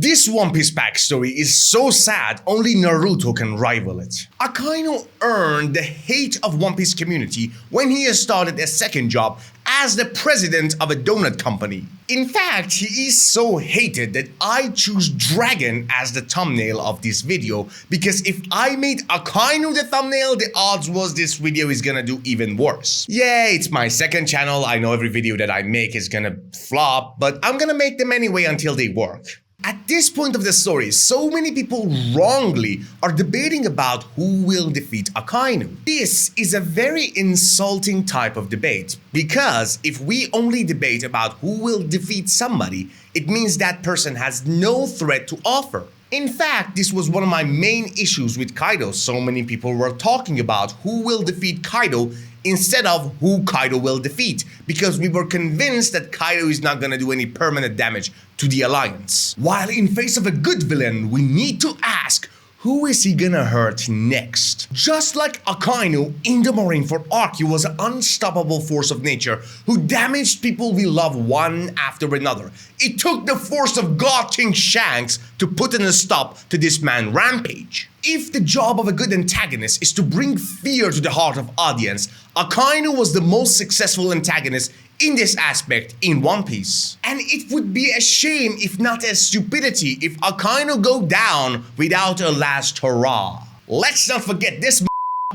This One Piece backstory is so sad, only Naruto can rival it. Akainu earned the hate of One Piece community when he started a second job as the president of a donut company. In fact, he is so hated that I choose Dragon as the thumbnail of this video, because if I made Akainu the thumbnail, the odds was this video is gonna do even worse. Yeah, it's my second channel, I know every video that I make is gonna flop, but I'm gonna make them anyway until they work. At this point of the story, so many people wrongly are debating about who will defeat Akainu. This is a very insulting type of debate, because if we only debate about who will defeat somebody, it means that person has no threat to offer. In fact, this was one of my main issues with Kaido. So many people were talking about who will defeat Kaido instead of who Kaido will defeat, because we were convinced that Kaido is not gonna do any permanent damage to the alliance. While in face of a good villain, we need to ask, who is he gonna hurt next? Just like Akainu in the Marineford arc, he was an unstoppable force of nature who damaged people we love one after another. It took the force of God King Shanks to put in a stop to this man rampage. If the job of a good antagonist is to bring fear to the heart of audience, Akainu was the most successful antagonist in this aspect in One Piece. And it would be a shame, if not a stupidity, if Akainu go down without a last hurrah. Let's not forget, this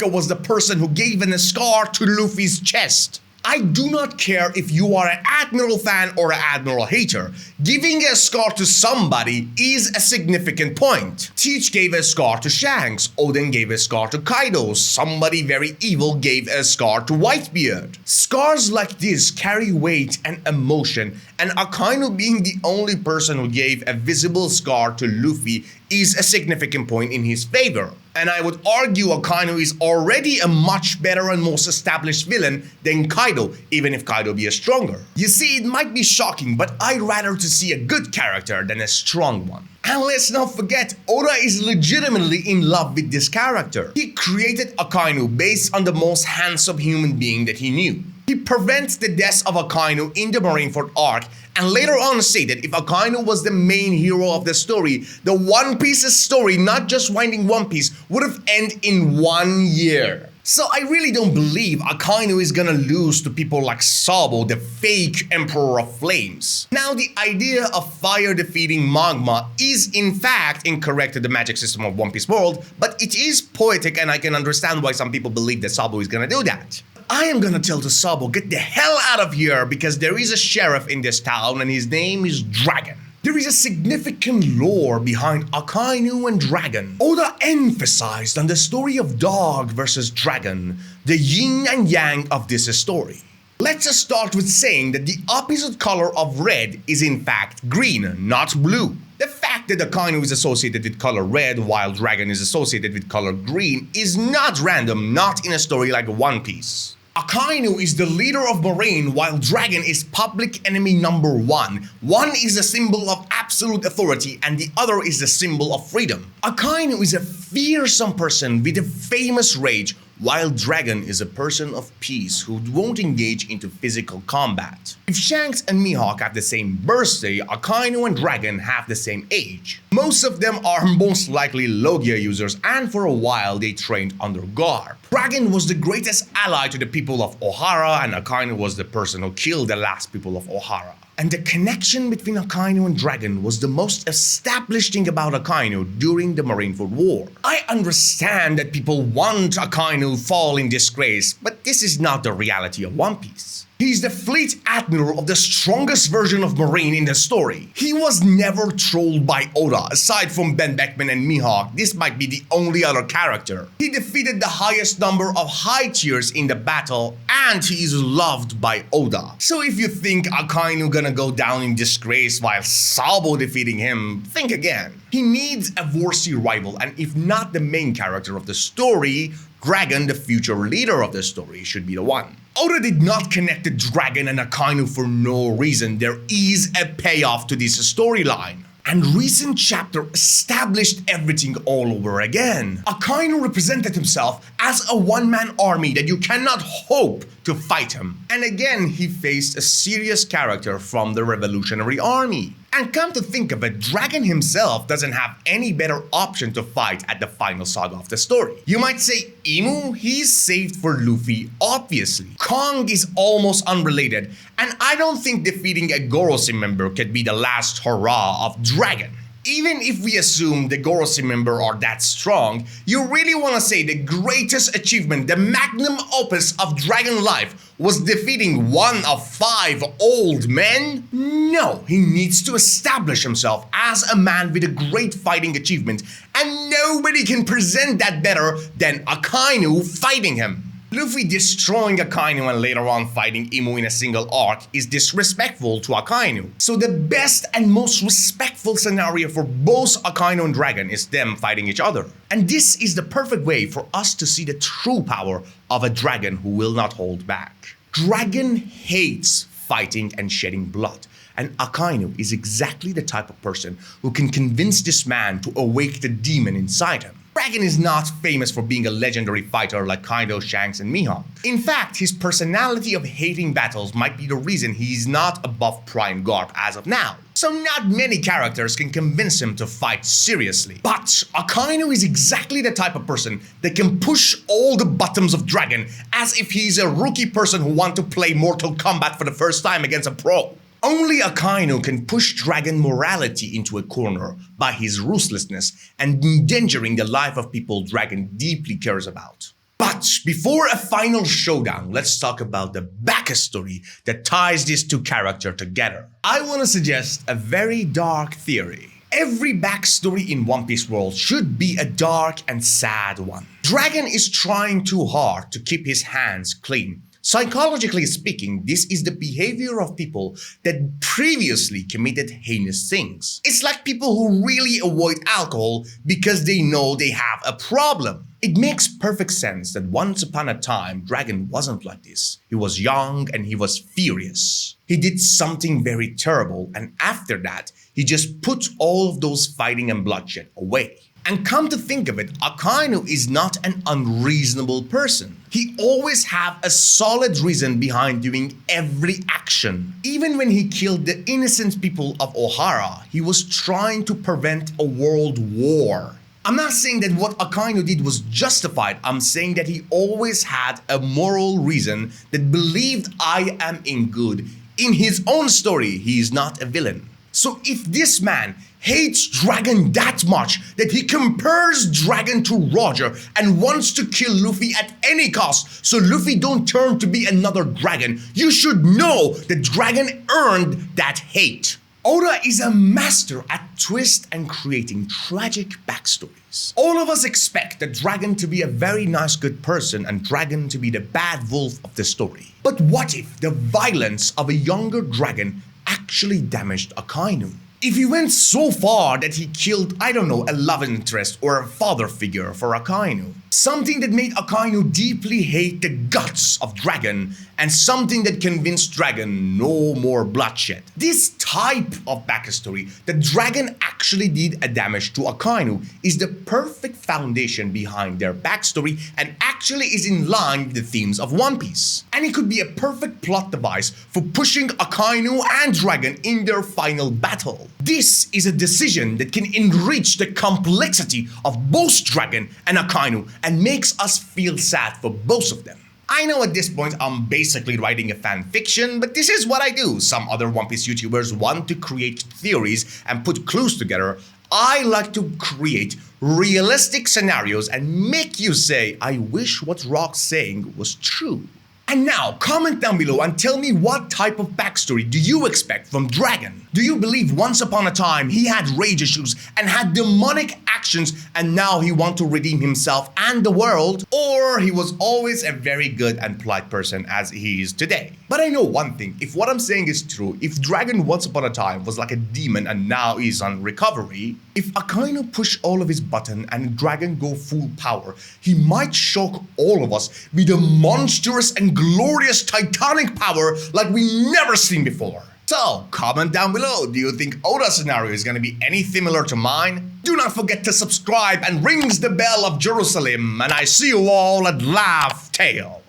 was the person who gave a scar to Luffy's chest. I do not care if you are an Admiral fan or an Admiral hater. Giving a scar to somebody is a significant point. Teach gave a scar to Shanks, Oden gave a scar to Kaido, somebody very evil gave a scar to Whitebeard. Scars like this carry weight and emotion, and Akainu being the only person who gave a visible scar to Luffy is a significant point in his favor. And I would argue Akainu is already a much better and most established villain than Kaido, even if Kaido be a stronger. You see, it might be shocking, but I'd rather to see a good character than a strong one. And let's not forget, Oda is legitimately in love with this character. He created Akainu based on the most handsome human being that he knew. He prevents the death of Akainu in the Marineford arc, and later on stated if Akainu was the main hero of the story, the One Piece's story, not just winding One Piece, would have ended in 1 year. So I really don't believe Akainu is gonna lose to people like Sabo, the fake Emperor of Flames. Now, the idea of fire defeating magma is in fact incorrect to the magic system of One Piece world, but it is poetic, and I can understand why some people believe that Sabo is gonna do that. I am gonna tell to Sabo, get the hell out of here, because there is a sheriff in this town and his name is Dragon. There is a significant lore behind Akainu and Dragon. Oda emphasized on the story of dog versus dragon, the yin and yang of this story. Let's start with saying that the opposite color of red is in fact green, not blue. The fact that Akainu is associated with color red while Dragon is associated with color green is not random, not in a story like One Piece. Akainu is the leader of Marine while Dragon is public enemy number one. One is a symbol of absolute authority and the other is a symbol of freedom. Akainu is a fearsome person with a famous rage, while Dragon is a person of peace who won't engage into physical combat. If Shanks and Mihawk have the same birthday, Akainu and Dragon have the same age. Most of them are most likely Logia users, and for a while they trained under Garp. Dragon was the greatest ally to the people of Ohara, and Akainu was the person who killed the last people of Ohara. And the connection between Akainu and Dragon was the most established thing about Akainu during the Marineford War. I understand that people want Akainu fall in disgrace, but this is not the reality of One Piece. He's the fleet admiral of the strongest version of Marine in the story. He was never trolled by Oda. Aside from Ben Beckman and Mihawk, this might be the only other character. He defeated the highest number of high tiers in the battle, and he is loved by Oda. So if you think Akainu gonna go down in disgrace while Sabo defeating him, think again. He needs a worthy rival, and if not the main character of the story, Dragon, the future leader of the story, should be the one. Oda did not connect the Dragon and Akainu for no reason. There is a payoff to this storyline. And recent chapter established everything all over again. Akainu represented himself as a one-man army that you cannot hope to fight him. And again, he faced a serious character from the Revolutionary Army. And come to think of it, Dragon himself doesn't have any better option to fight at the final saga of the story. You might say, Imu, he's saved for Luffy, obviously. Kong is almost unrelated, and I don't think defeating a Gorosi member could be the last hurrah of Dragon. Even if we assume the Gorosi member are that strong, you really want to say the greatest achievement, the magnum opus of Dragon life, was defeating one of 5 old men? No, he needs to establish himself as a man with a great fighting achievement, and nobody can present that better than Akainu fighting him. Luffy destroying Akainu and later on fighting Imu in a single arc is disrespectful to Akainu. So the best and most respectful scenario for both Akainu and Dragon is them fighting each other. And this is the perfect way for us to see the true power of a dragon who will not hold back. Dragon hates fighting and shedding blood. And Akainu is exactly the type of person who can convince this man to awake the demon inside him. Dragon is not famous for being a legendary fighter like Kaido, Shanks, and Mihawk. In fact, his personality of hating battles might be the reason he's not above Prime Garp as of now. So not many characters can convince him to fight seriously. But Akainu is exactly the type of person that can push all the buttons of Dragon as if he's a rookie person who wants to play Mortal Kombat for the first time against a pro. Only Akainu can push Dragon morality into a corner by his ruthlessness and endangering the life of people Dragon deeply cares about. But before a final showdown, let's talk about the backstory that ties these two characters together. I want to suggest a very dark theory. Every backstory in One Piece world should be a dark and sad one. Dragon is trying too hard to keep his hands clean. Psychologically speaking, this is the behavior of people that previously committed heinous things. It's like people who really avoid alcohol because they know they have a problem. It makes perfect sense that once upon a time, Dragon wasn't like this. He was young and he was furious. He did something very terrible, and after that, he just put all of those fighting and bloodshed away. And come to think of it, Akainu is not an unreasonable person. He always have a solid reason behind doing every action. Even when he killed the innocent people of Ohara, he was trying to prevent a world war. I'm not saying that what Akainu did was justified. I'm saying that he always had a moral reason that believed I am in good. In his own story, he is not a villain. So if this man hates Dragon that much that he compares Dragon to Roger and wants to kill Luffy at any cost so Luffy don't turn to be another dragon, you should know that Dragon earned that hate. Oda is a master at twist and creating tragic backstories. All of us expect the Dragon to be a very nice good person and Dragon to be the bad wolf of the story. But what if the violence of a younger Dragon actually damaged Akainu? If he went so far that he killed, I don't know, a love interest or a father figure for Akainu. Something that made Akainu deeply hate the guts of Dragon and something that convinced Dragon no more bloodshed. This type of backstory that Dragon actually did a damage to Akainu is the perfect foundation behind their backstory and actually is in line with the themes of One Piece. And it could be a perfect plot device for pushing Akainu and Dragon in their final battle. This is a decision that can enrich the complexity of both Dragon and Akainu and makes us feel sad for both of them. I know at this point I'm basically writing a fan fiction, but this is what I do. Some other One Piece YouTubers want to create theories and put clues together. I like to create realistic scenarios and make you say, I wish what Rock's saying was true. And now, comment down below and tell me what type of backstory do you expect from Dragon? Do you believe once upon a time he had rage issues and had demonic actions and now he wants to redeem himself and the world? Or he was always a very good and polite person as he is today? But I know one thing, if what I'm saying is true, if Dragon once upon a time was like a demon and now he's on recovery, if Akainu push all of his button and Dragon go full power, he might shock all of us with a monstrous and glorious titanic power like we never seen before. So, comment down below, do you think Oda's scenario is gonna be any similar to mine? Do not forget to subscribe and rings the bell of Jerusalem, and I see you all at Laugh Tale.